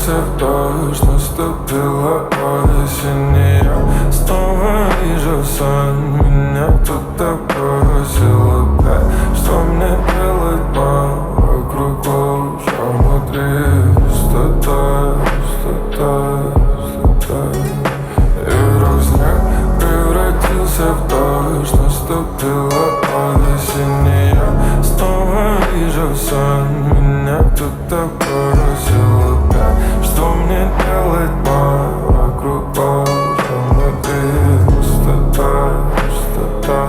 превратился в дождь, наступила осень, и я снова вижу сон. Меня кто-то бросил опять. Что мне делать, мам? Вокруг лужа, внутри пустота, пустота, пустота. И вдруг снег превратился в дождь, наступила осень, и я снова вижу сон. Меня кто-то бросил опять. Что мне делать, мам? Вокруг лужа, внутри пустота, пустота.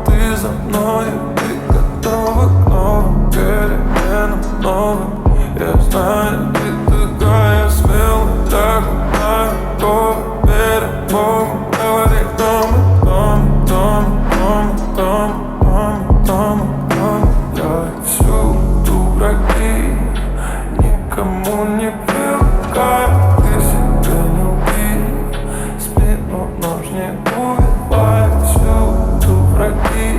Ты за мной, ты готова к новым переменам, новым. Я знаю, ты такая смелая, так готова к перемогам. Говори дома, я всюду враги, никому не привыкаю. Ты себя не убей, спину нож не убивай. Всюду враги,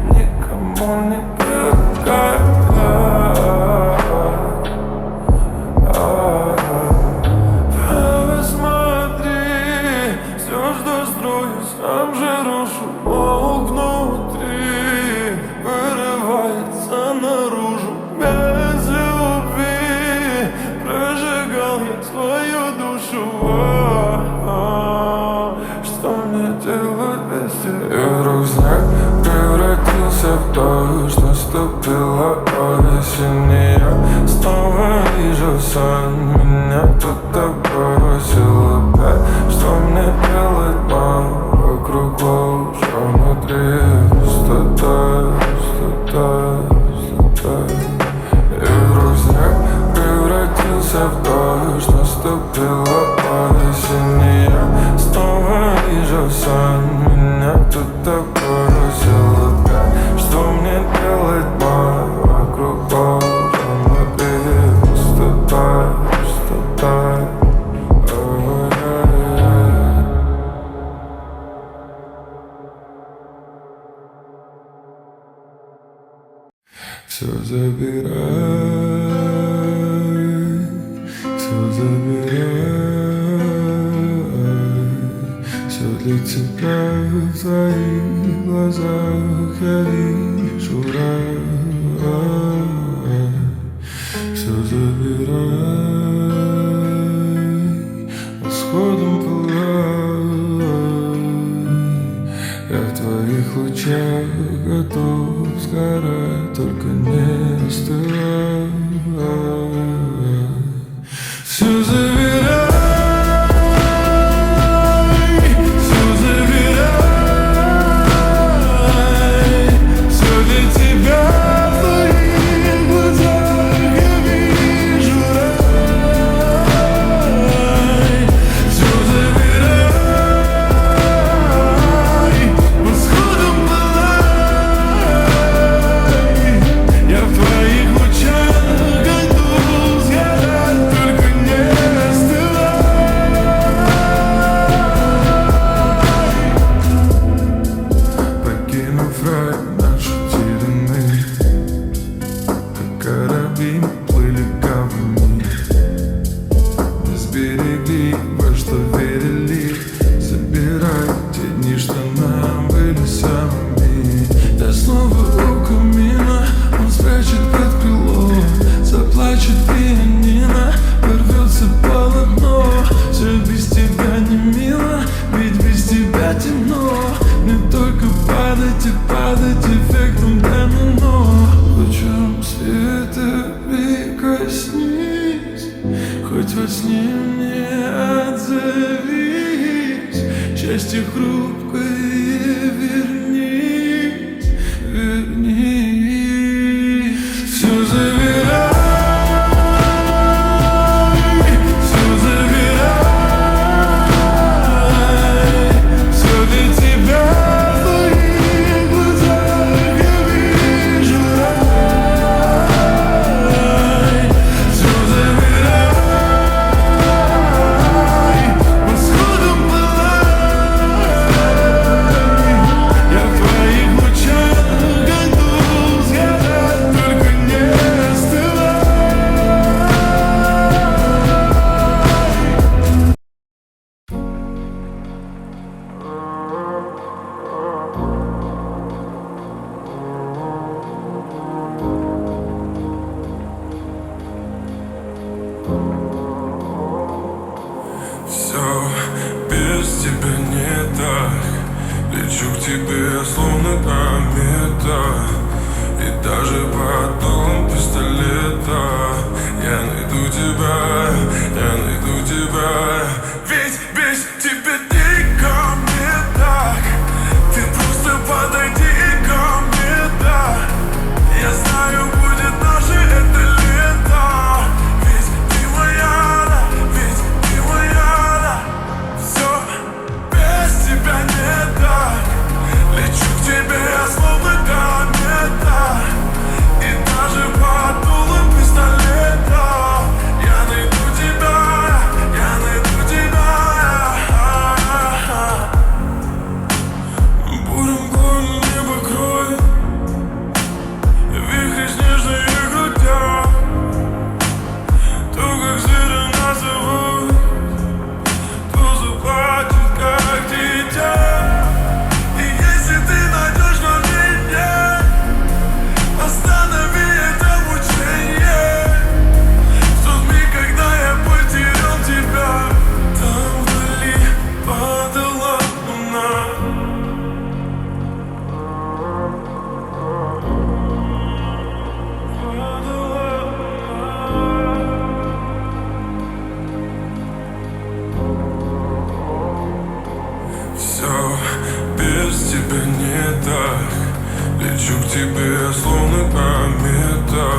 никому не привыкаю. Посмотри, все, что строю, сам же рушу. Волк внутри вырывается наружу. Без любви прожигал я свою душу. Что мне делать без тебя? И вдруг снег превратился в дождь, наступила осень, и я снова вижу сон. Меня кто-то бросил опять. Что мне делать, мам? Вокруг лужа, внутри пустота, пустота, пустота. И вдруг снег превратился в дождь, наступила осень, и я снова вижу сон. Меня кто-то бросил опять. Что мне делать, мам? Вокруг лужа, внутри пустота, пустота. Все забирай, все забирай. Все для тебя в твоих глазах я вижу рай. Все забирай, восходом пылай. Я в твоих лучах готов сгорать, только не остывай. Все забирай, все забирай. Все для тебя в твоих глазах я вижу рай. Все забирай, восходом пылай. Я в твоих лучах готов сгорать, только не остывай. Покинув рай, наши тираны, как корабли мы плыли камнями. Не сберегли, во что верили. Забирай те дни, что нам были самыми. Я снова у камина, он спрячет под крыло. Заплачет пианино, порвется полотно. Все без тебя не мило, ведь без тебя темно. Не только падать и падать эффектом домино. Лучом света прикоснись, хоть во сне мне отзовись. Счастье хрупкое, вернись, вернись. Все забирай, все забирай. Все для тебя в твоих глазах я вижу рай. Все Все без тебя не так. Лечу к тебе, словно комета. И даже под дулом пистолета я найду тебя, я найду тебя. Ведь без тебя никому не так. Ты просто подойди ко мне, да. Я знаю, будет наше это лето. Ведь ты моя, да, ведь ты моя, да. Все без тебя не так. Лечу к тебе, словно комета. И даже под дулом пистолета я найду тебя, я найду тебя. Бурым горем небо кроет, вихри снежные крутят. То, как зверя нас зовут, то заплачет, как дитя. И если ты найдешь во мне, останови это мучение. В тот миг, когда я потерял тебя, там вдали падала луна. Все без тебя не так. Лечу к тебе, словно комета.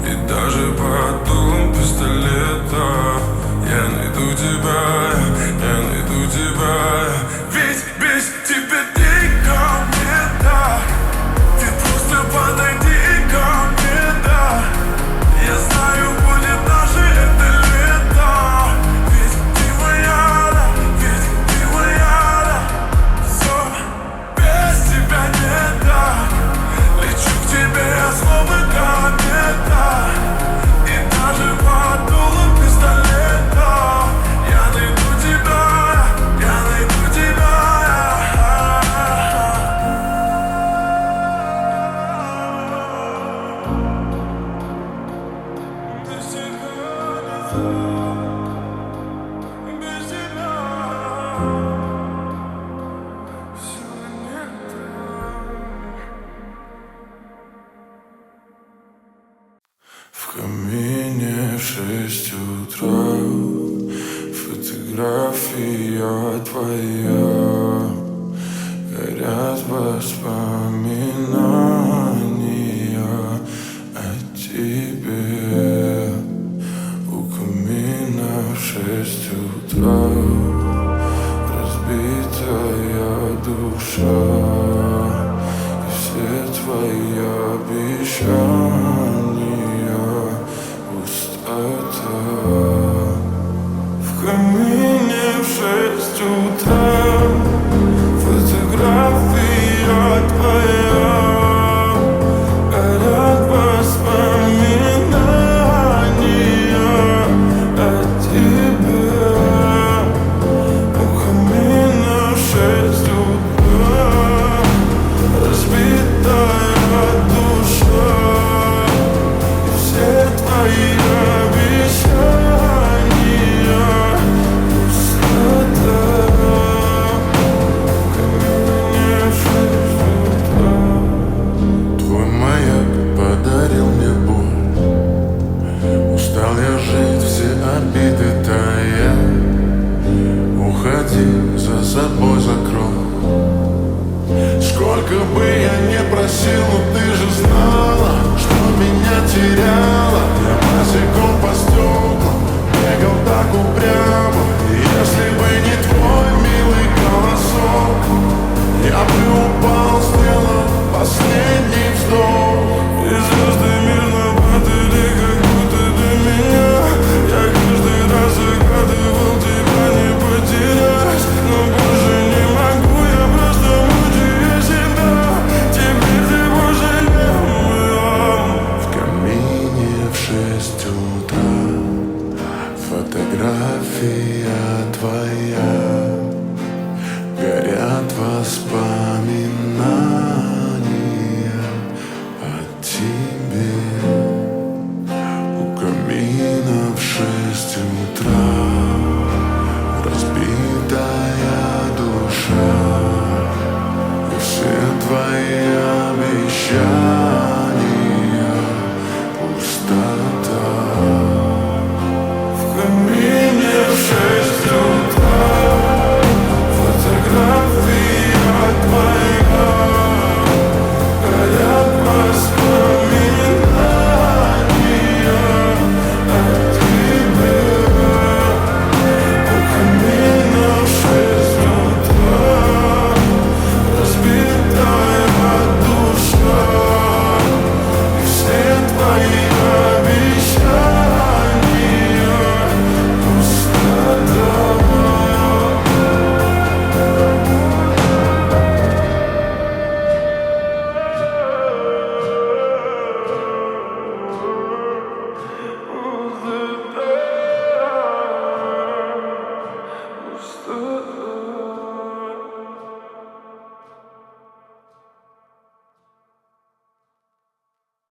И даже под дулом пистолета я найду тебя, я найду тебя. Ведь без тебя никому не так. Ты просто подойди ко мне, да. Я знаю, будет наше это лето. Ведь ты моя, да, ведь ты моя, да. Все без тебя не так. Лечу к тебе, словно комета. И даже под дулом пистолета я найду тебя, я найду тебя. Без тебя, без тебя всё не так. В камине в 6 утра фотография твоя. Горят воспоминания о тебе. У камина в 6 утра разбитая душа. И все твои обещания пустота. В камине в 6 утра фотография твоя. Горят воспоминания о тебе. У камина в 6 утра разбитая душа. И все твои обещания пустота. В камине в 6 утра. Твой маяк подарил мне боль. Устал я жить, все обиды тая. Уходи, за собой закрой. Сколько бы я не просил, но ты же знала, что меня теряла. Я босиком по стеклам бегал так упрямо. И если бы не твой милый голосок, я бы упал, сделав последний вздох. И звезды мирно падали, как будто до меня. Я каждый раз загадывал тебя не потерять. Но больше не могу, я просто мучаю себя. Теперь ты пожалел. В камине в 6 утра фотография твоя. Горят воспоминания